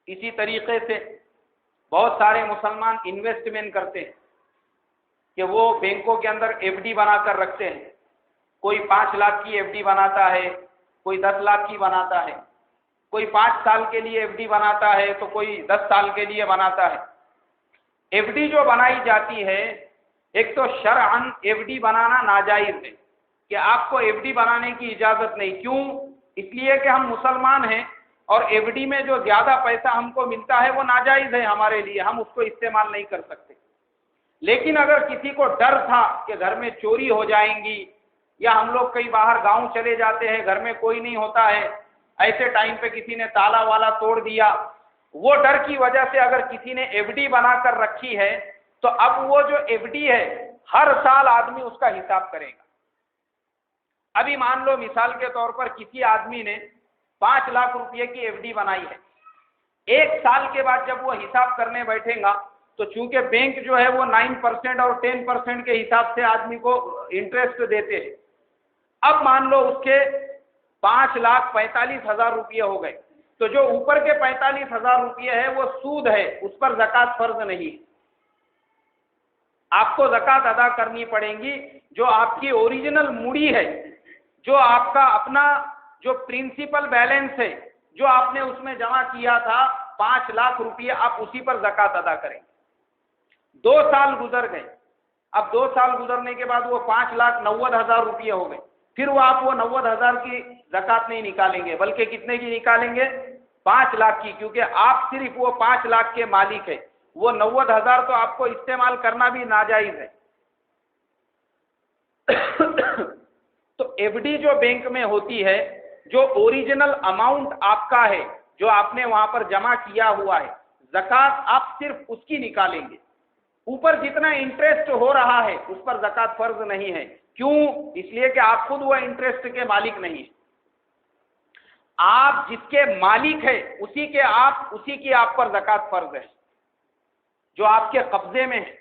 इसी तरीके से बहुत सारे मुसलमान इन्वेस्टमेंट करते हैं कि वो बैंकों के अंदर एफडी बनाकर रखते हैं। कोई 5 लाख की एफडी बनाता है, कोई 10 लाख की बनाता है, कोई 5 साल के लिए एफडी बनाता है तो कोई 10 साल के लिए बनाता है। एफडी जो बनाई जाती है, एक तो शरअन एफडी बनाना नाजायज है कि आपको एफडी बनाने की इजाजत नहीं। क्यों? इसलिए कि हम मुसलमान हैं और एफडी में जो ज्यादा पैसा हमको मिलता है वो नाजायज है हमारे लिए, हम उसको इस्तेमाल नहीं कर सकते। लेकिन अगर किसी को डर था कि घर में चोरी हो जाएंगी या हम लोग कहीं बाहर गांव चले जाते हैं, घर में कोई नहीं होता है, ऐसे टाइम पे किसी ने ताला वाला तोड़ दिया, वो डर की वजह से अगर किसी ने एफडी बनाकर रखी है तो अब वो जो एफडी है हर साल आदमी उसका हिसाब करेगा। अभी मान लो मिसाल के तौर पर किसी आदमी ने 5 लाख रुपए की एफडी बनाई है। 1 साल के बाद जब वो हिसाब करने बैठेगा तो चूंकि बैंक जो है वो 9% और 10% के हिसाब से आदमी को इंटरेस्ट देते हैं। अब मान लो उसके 5,45,000 रुपये हो गए, तो जो ऊपर के 45,000 रुपये है वो सूद है, उस पर ज़कात फर्ज नहीं। आपको ज़कात अदा करनी पड़ेगी जो आपकी ओरिजिनल मुड़ी है, जो आपका अपना जो प्रिंसिपल बैलेंस है, जो आपने उसमें जमा किया था 5 लाख रुपये, आप उसी पर ज़कात अदा करेंगे। 2 साल गुजर गए, अब 2 साल गुजरने के बाद वो 5,90,000 रुपये हो गए, फिर वो आप वो 90,000 की ज़कात नहीं निकालेंगे, बल्कि कितने की निकालेंगे? 5 लाख की, क्योंकि आप सिर्फ वो 5 लाख के मालिक है। वो 90,000 तो आपको इस्तेमाल करना भी नाजायज है। तो एफडी जो बैंक में होती है, जो ओरिजिनल अमाउंट आपका है, जो आपने वहां पर जमा किया हुआ है, ज़कात आप सिर्फ उसकी निकालेंगे। ऊपर जितना इंटरेस्ट हो रहा है उस पर ज़कात फर्ज नहीं है। क्यों? इसलिए कि आप खुद वो इंटरेस्ट के मालिक नहीं है। आप जिसके मालिक है उसी की आप पर ज़कात फर्ज है, जो आपके कब्जे में है।